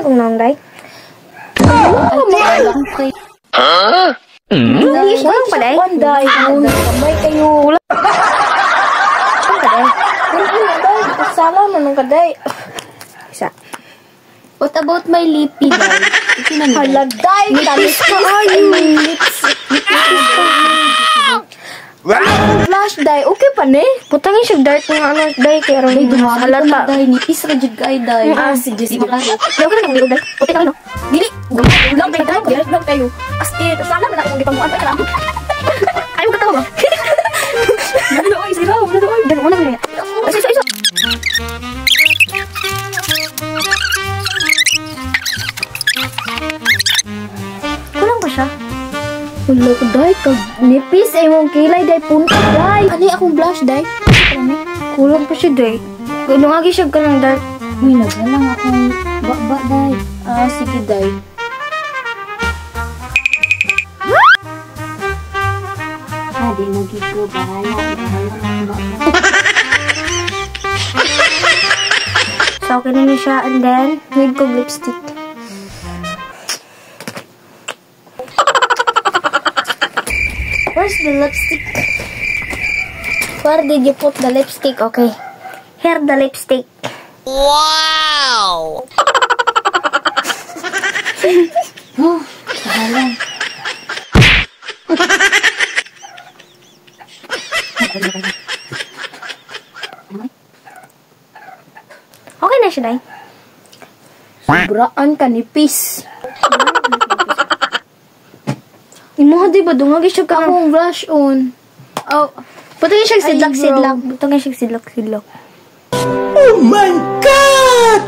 kung naong day. Huh? Kulang pa day. Day, kamay kayo. Kulang pa day. Sala man ka day. Isa. What about my lippy, day? Halagay, tamis ka Flash day, okay pa ne? Putangin siya dark nga ano day kaya ron. Day, dumabi ko na, Halata. day. Nipis ra jud kay day. Sige, sige. Yaw ka na kang day. Puti ka no. Dili, gulang kayo, gulang kayo. As in, sala man akong gipamuan pa ka lang. Ayaw ka tawa ba? Nanoy, siraw, nanoy. Dito mo na ganyan. Isa. Kulang pa siya. Wala ko day, kag nipis ay mong kilay day punta day. Ani akong blush day. Kulang pa siya day. Lungagi siya ka ng dark. Uy, nagalang akong baba, day. Sige, day. Di nagiko, bahala. So, okay na niya siya. And then, need ko lipstick. Where's the lipstick? Where did you put the lipstick? Okay. Here, the lipstick. Wow! Bahala. Okay na siya, day. Sobraan ka nipis. Imuha, di ba? Dungagi siya ka ng... Akong blush on. Oh, Putangin siya sidlak-sidlak. Eyebrow. Putangin siya sidlak-sidlak. Oh my God!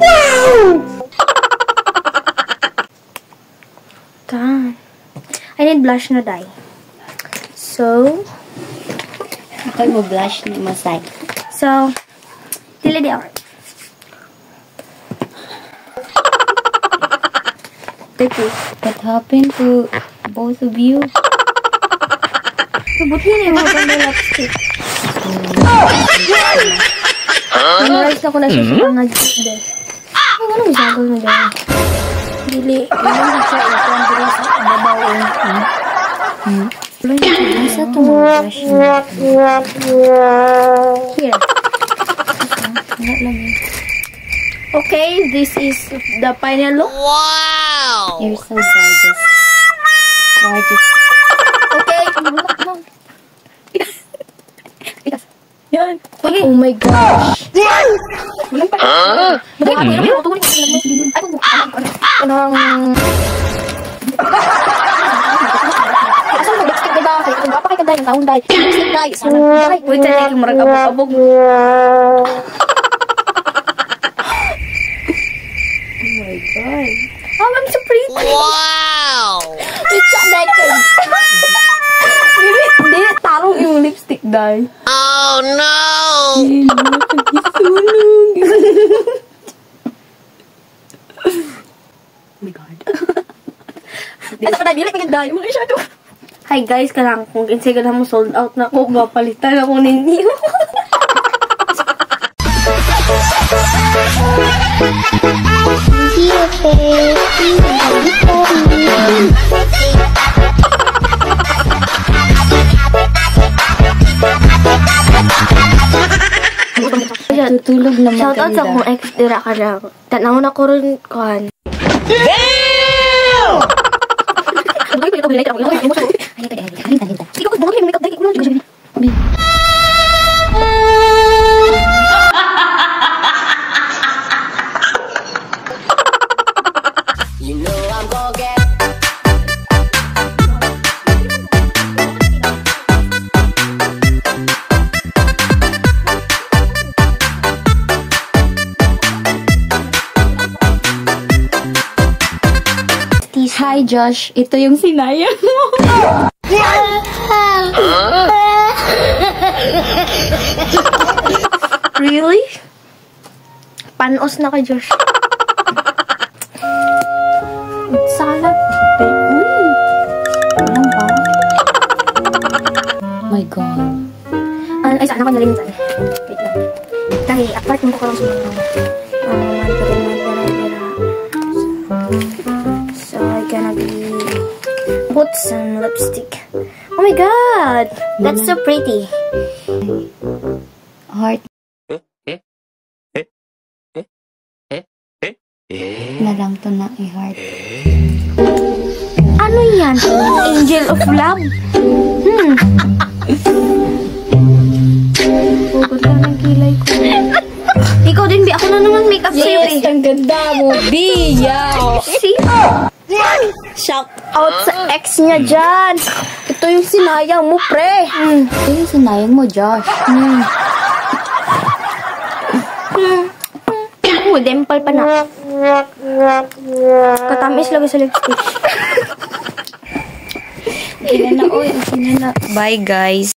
Wow! Done. I need blush na, day. So, Kaya mo blush ni Masay. dili di ako. Thank you. What happened to both of you? Buti na yung mga lipstick. Memorize na ko na siya sa mga day. Ang ano misagol na day? dili. Ilang siya ikon diri sa babaw. Nasa to mo blush na. Here. Okay, this is the final look. Wow! You're so gorgeous. Gorgeous. Okay. Yan. Okay. Oh my gosh. Huh? Wait, tayo yung marag abog-abog. Oh, I'm so pretty. Wow! It's a naked. Hindi, tarong yung lipstick, dahil. Oh no! Ito pa na, dili pa dahil. Mga shadow. Hi guys, kanang kung kinsay ka na mo sold out na ko, mapalitan ako ninyo. Tutulog na Shout out sa maganda. akong ex dira ka lang. Tanaw na ko rin kan. You know I'm gonna get. Hi Josh, ito yung sinayang mo. Really? Panos na ka, Josh. Salad. Uy. Walang ba? My God. Ay, saan ako nalimutan? Wait lang. Dahil, apart mo ko lang sa mga. So I'm gonna be put some lipstick. Oh my god, that's so pretty. Heart. Na lang to na i-heart. Ano yan? Angel of love. Pugod lang ng kilay ko. Ikaw din, Bi. Ako na naman makeup sa'yo eh. ang ganda mo, Biyaw! See? Shout out sa ex niya dyan. Ito yung sinayang mo, pre. Ito yung sinayang mo, Josh. Dimple pa na. Katamis lagi sa lipstick. Okay na na, oy. Okay na na. Bye, guys.